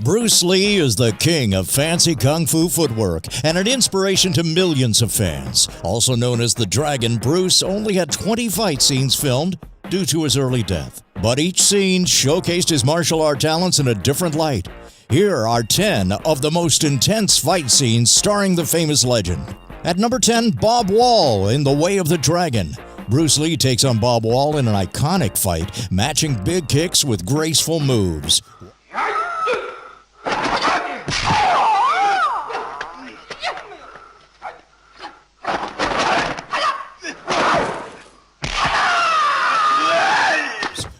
Bruce Lee is the king of fancy kung fu footwork and an inspiration to millions of fans. Also known as the Dragon, Bruce only had 20 fight scenes filmed due to his early death. But each scene showcased his martial art talents in a different light. Here are 10 of the most intense fight scenes starring the famous legend. At number 10, Bob Wall in The Way of the Dragon. Bruce Lee takes on Bob Wall in an iconic fight, matching big kicks with graceful moves.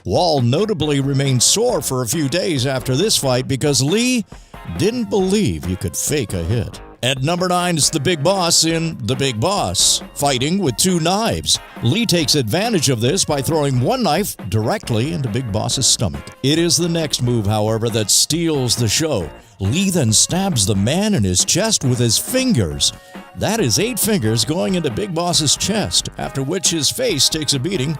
Wall notably remained sore for a few days after this fight because Lee didn't believe you could fake a hit. At number 9 is the Big Boss in The Big Boss, fighting with 2 knives. Lee takes advantage of this by throwing one knife directly into Big Boss's stomach. It is the next move, however, that steals the show. Lee then stabs the man in his chest with his fingers. That is 8 fingers going into Big Boss's chest, after which his face takes a beating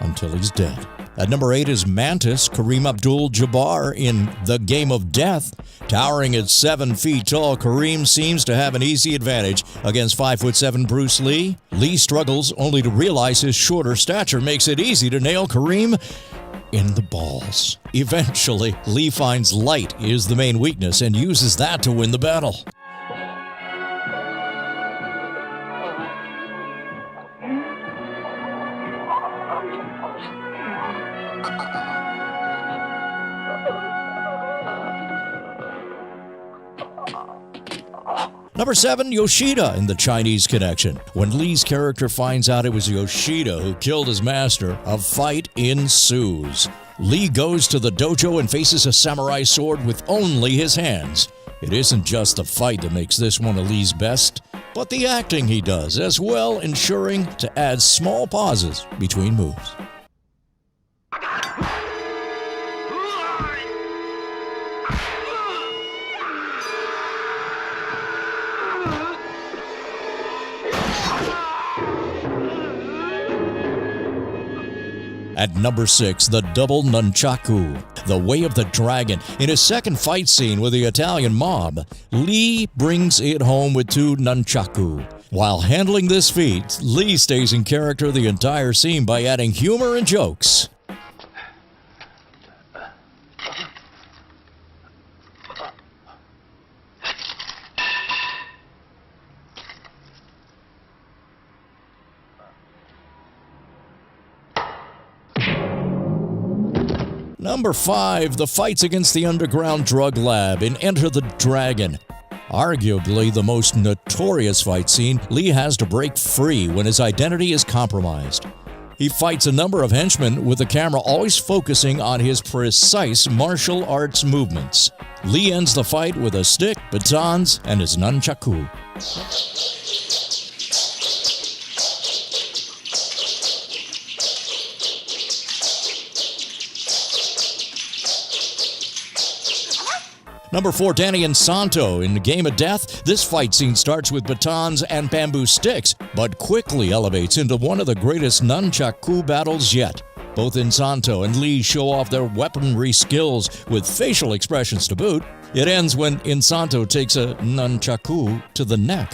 until he's dead. At number 8 is Mantis, Kareem Abdul-Jabbar in The Game of Death. Towering at 7 feet tall, Kareem seems to have an easy advantage against 5'7" Bruce Lee. Lee struggles only to realize his shorter stature makes it easy to nail Kareem in the balls. Eventually, Lee finds light is the main weakness and uses that to win the battle. Number 7, Yoshida in The Chinese Connection. When Lee's character finds out it was Yoshida who killed his master, a fight ensues. Lee goes to the dojo and faces a samurai sword with only his hands. It isn't just the fight that makes this one of Lee's best, but the acting he does as well, ensuring to add small pauses between moves. At number 6, the double nunchaku, The Way of the Dragon. In his second fight scene with the Italian mob, Lee brings it home with 2 nunchaku. While handling this feat, Lee stays in character the entire scene by adding humor and jokes. Number 5, the fights against the underground drug lab in Enter the Dragon. Arguably the most notorious fight scene, Lee has to break free when his identity is compromised. He fights a number of henchmen with the camera always focusing on his precise martial arts movements. Lee ends the fight with a stick, batons, and his nunchaku. Number 4, Danny and Santo in The Game of Death. This fight scene starts with batons and bamboo sticks, but quickly elevates into one of the greatest nunchaku battles yet. Both Insanto and Lee show off their weaponry skills with facial expressions to boot. It ends when Insanto takes a nunchaku to the neck.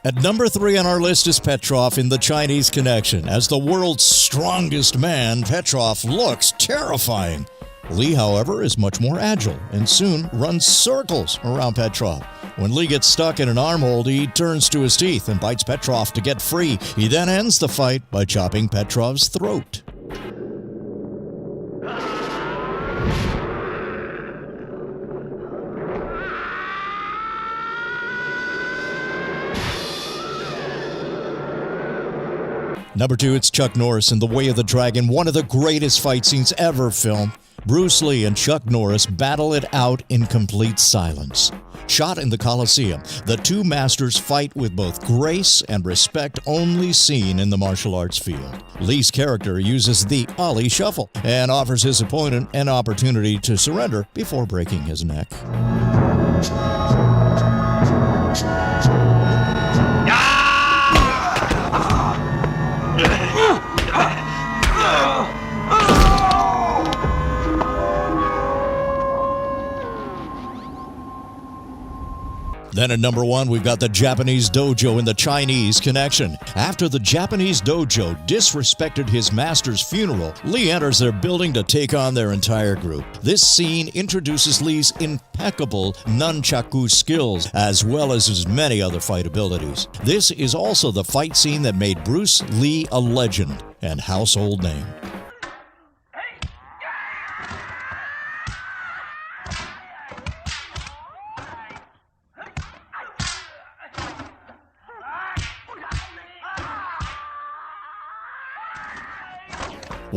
At number 3 on our list is Petrov in The Chinese Connection. As the world's strongest man, Petrov looks terrifying. Lee, however, is much more agile and soon runs circles around Petrov. When Lee gets stuck in an armhold, he turns to his teeth and bites Petrov to get free. He then ends the fight by chopping Petrov's throat. Number 2, it's Chuck Norris in The Way of the Dragon, one of the greatest fight scenes ever filmed. Bruce Lee and Chuck Norris battle it out in complete silence. Shot in the Coliseum, the 2 masters fight with both grace and respect only seen in the martial arts field. Lee's character uses the Ali Shuffle and offers his opponent an opportunity to surrender before breaking his neck. Then at number 1, we've got the Japanese dojo and the Chinese connection. After the Japanese dojo disrespected his master's funeral, Lee enters their building to take on their entire group. This scene introduces Lee's impeccable nunchaku skills, as well as his many other fight abilities. This is also the fight scene that made Bruce Lee a legend and household name.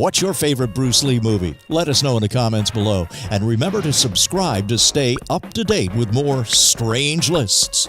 What's your favorite Bruce Lee movie? Let us know in the comments below. And remember to subscribe to stay up to date with more strange lists.